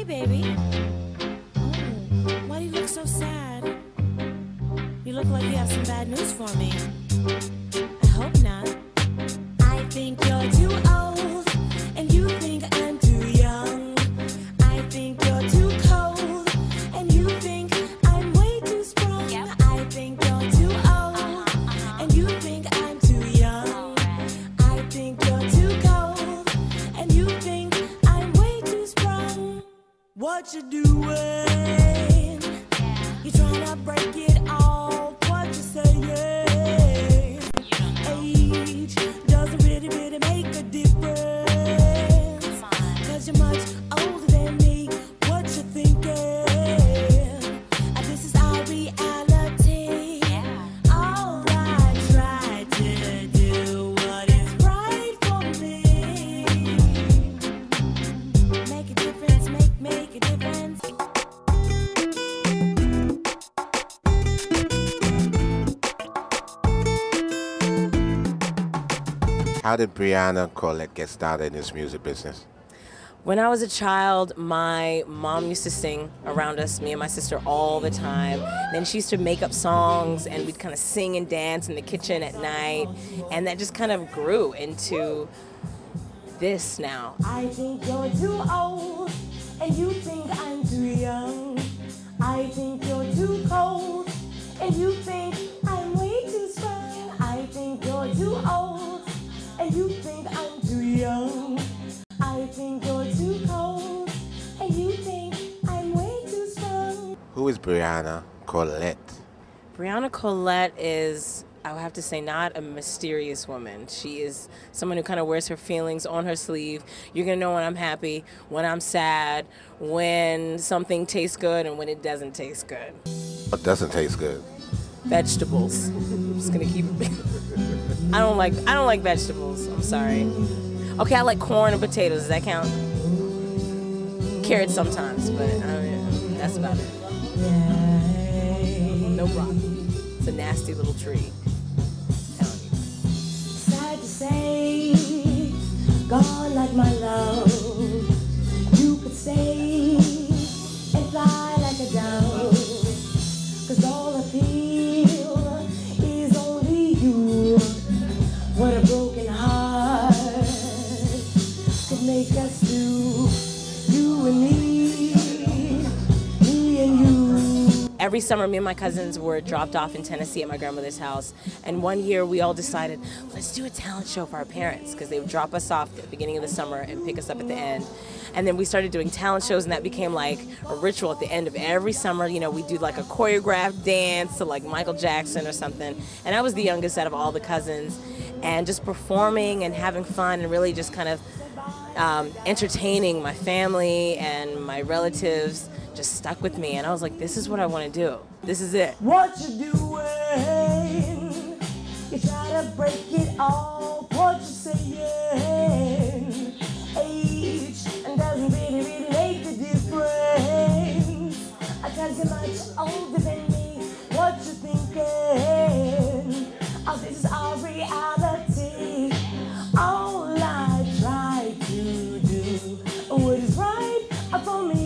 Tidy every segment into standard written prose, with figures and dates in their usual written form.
baby. Oh, why do you look so sad? You look like you have some bad news for me. I hope not. I think you're too old, and you think I'm too young. I think you're too cold, and you think I'm way too strong. I think you're too old, and you think I'm too young. I think you're too cold, and you think I'm way too strong. What you doing? You trying to break it off? What you saying? Age doesn't really make a difference, 'cause you're much older than me. What you thinking? This is our reality. All I try to do what is right for me. Make a difference, make a difference. How did Brianna Colette get started in this music business? When I was a child, my mom used to sing around us, me and my sister, all the time. Then she used to make up songs, and we'd kind of sing and dance in the kitchen at night. And that just kind of grew into this now. I think you're too old, and you think I'm too young. I think you're too cold, and you think I'm way too strong. I think you're too old, and you think I'm too young. I think you're too cold, and you think I'm way too strong. Who is Brianna Colette? Brianna Colette is, I would have to say, not a mysterious woman. She is someone who kind of wears her feelings on her sleeve. You're going to know when I'm happy, when I'm sad, when something tastes good, and when it doesn't taste good. What doesn't taste good? Vegetables. I'm just going to keep it. I don't like vegetables. I'm sorry. Okay, I like corn and potatoes. Does that count? Carrots sometimes, but that's about it. No broccoli. It's a nasty little tree. Telling you. Sad to say, gone like my love. You could stay and fly like a dove, 'cause all I feel is only you. What a broken heart could make us do, you and me and you. Every summer, me and my cousins were dropped off in Tennessee at my grandmother's house. And one year, we all decided, let's do a talent show for our parents, because they would drop us off at the beginning of the summer and pick us up at the end. And then we started doing talent shows, and that became like a ritual at the end of every summer. You know, we'd do like a choreographed dance to like Michael Jackson or something. And I was the youngest out of all the cousins. And just performing and having fun and really just kind of entertaining my family and my relatives just stuck with me. And I was like, this is what I want to do. This is it. What you doing? You try to break it off. What you saying? Age and doesn't really make a difference. I tell you much older than me. What you thinking? Oh, this is our reality. All I try to do what is right for me.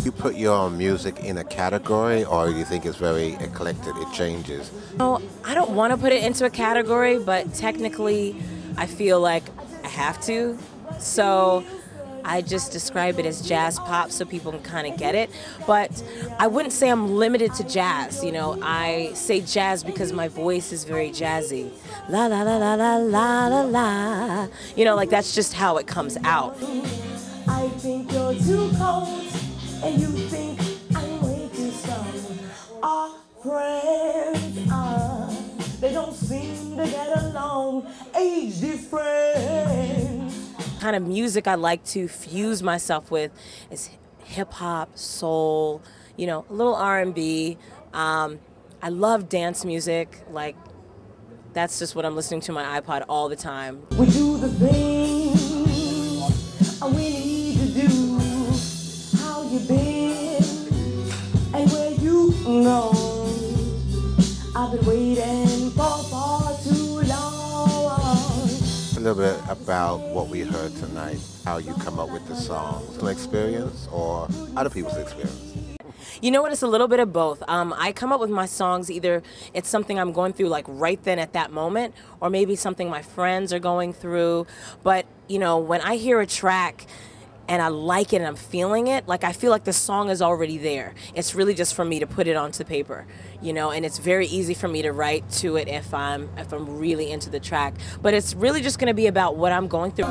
You put your music in a category, or do you think it's very eclectic, it changes? No, I don't want to put it into a category, but technically I feel like I have to. So I just describe it as jazz pop so people can kind of get it. But I wouldn't say I'm limited to jazz. You know, I say jazz because my voice is very jazzy. La la la la la la la la. You know, like that's just how it comes out. I think you're too cold, and you think I'm way too strong. Our friends, they don't seem to get along. Age difference. Kind of music I like to fuse myself with is hip hop, soul, you know, a little R&B. I love dance music. Like, that's just what I'm listening to on my iPod all the time. We do the things we need to do. How you been and where you gone? I've been waiting for far too long. And little bit about what we heard tonight, how you come up with the songs, an experience or other people's experience? You know what? It's a little bit of both. I come up with my songs, either it's something I'm going through like right then at that moment, or maybe something my friends are going through. But, you know, when I hear a track and I like it and I'm feeling it, like I feel like the song is already there. It's really just for me to put it onto paper, you know, and it's very easy for me to write to it if I'm really into the track. But it's really just going to be about what I'm going through.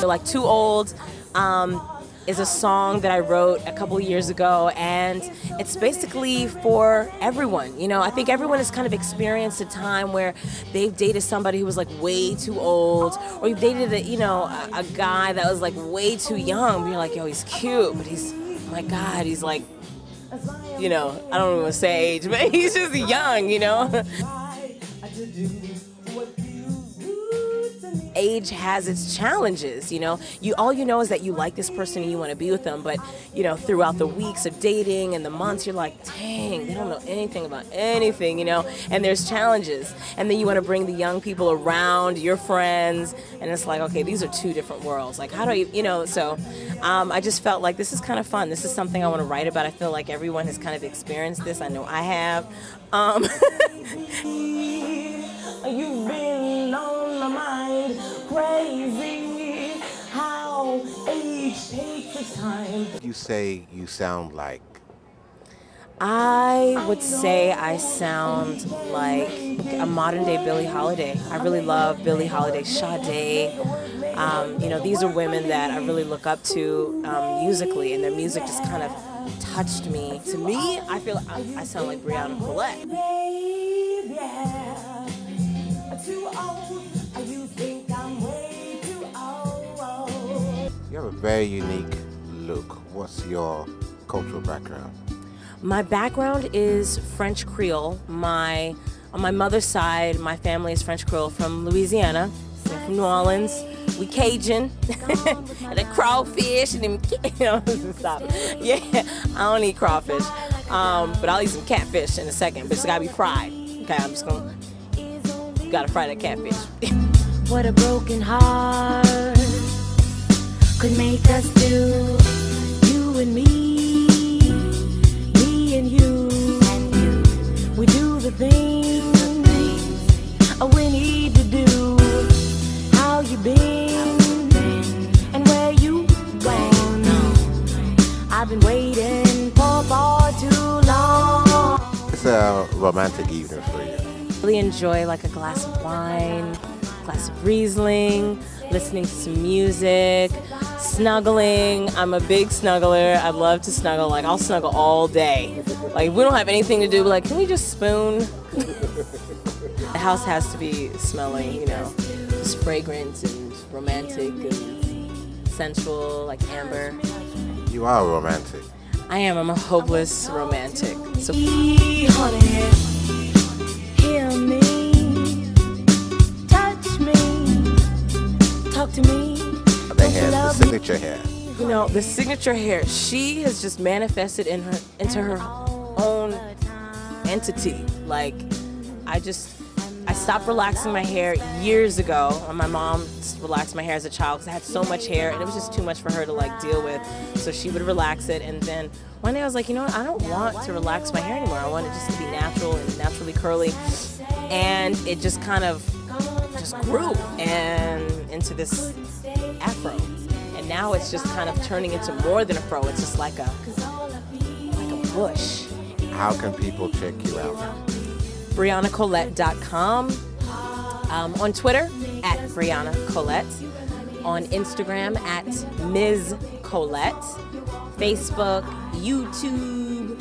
Like Too Old is a song that I wrote a couple years ago, and it's basically for everyone. You know, I think everyone has kind of experienced a time where they've dated somebody who was like way too old, or you've dated a guy that was like way too young. You're like, yo, he's cute, but he's, oh my God, he's like, you know, I don't even want to say age, but he's just young, you know. Age has its challenges, you know. All you know is that you like this person and you want to be with them, but you know, throughout the weeks of dating and the months, you're like, dang, they don't know anything about anything, you know. And there's challenges, and then you want to bring the young people around, your friends, and it's like, okay, these are two different worlds. Like, how do you know? So I just felt like this is kind of fun. This is something I want to write about. I feel like everyone has kind of experienced this. I know I have. You've been on my mind, crazy how age takes its time. You say you sound like? I would say I sound like a modern day Billie Holiday. I really love Billie Holiday, Sade. You know, these are women that I really look up to musically, and their music just kind of touched me. To me, I feel I sound like Brianna Colette. You have a very unique look. What's your cultural background? My background is French Creole. On my mother's side, my family is French Creole from Louisiana, from New Orleans. We Cajun, and the crawfish, and them, you know, stop. Yeah, I don't eat crawfish, but I'll eat some catfish in a second, but it's gotta be fried. Okay, I'm just gonna, gotta fry that catfish. What a broken heart could make us do, you and me and you. We do the things we need to do. How you been and where you gone? I've been waiting for far too long. It's a romantic evening for you. Really enjoy like a glass of wine, glass of Riesling, listening to some music, snuggling. I'm a big snuggler. I love to snuggle. Like, I'll snuggle all day. Like, if we don't have anything to do, like, can we just spoon? The house has to be smelling, you know, just fragrant and romantic and sensual, like amber. You are romantic. I am. I'm a hopeless romantic. So, Honey, hear me, touch me, talk to me. They have the signature hair. you know, the signature hair, she has just manifested into her own entity. Like, I stopped relaxing my hair years ago. My mom relaxed my hair as a child because I had so much hair and it was just too much for her to like deal with. So she would relax it, and then one day I was like, you know what, I don't want to relax my hair anymore. I want it just to be natural and naturally curly. And it just kind of just grew and into this afro. And now it's just kind of turning into more than a fro. It's just like a bush. How can people check you out? BriannaColette.com. On Twitter, at Brianna Colette. On Instagram, at Ms. Colette. Facebook, YouTube.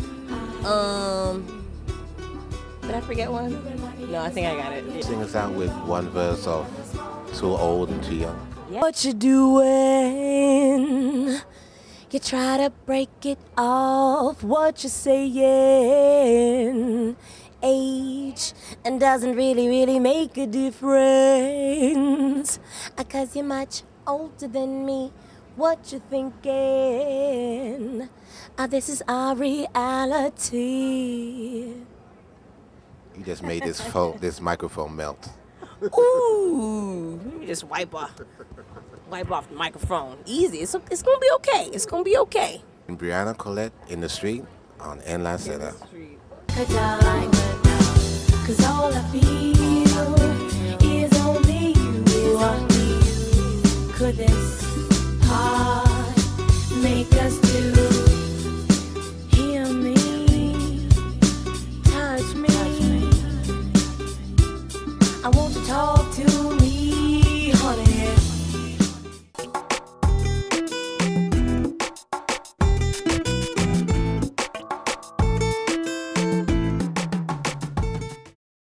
Did I forget one? No, I think I got it. Sing us out with one verse of Too Old and Too Young. Yeah. What you doing? You try to break it off. What you saying? Age and doesn't really make a difference. 'Cause you're much older than me. what you thinking? This is our reality. You just made this this microphone melt. Ooh, let me just wipe off the microphone. Easy. It's gonna be okay. It's gonna be okay. And Brianna Colette in the street on Escenas. Cause all I feel is only you. Could this heart make us do?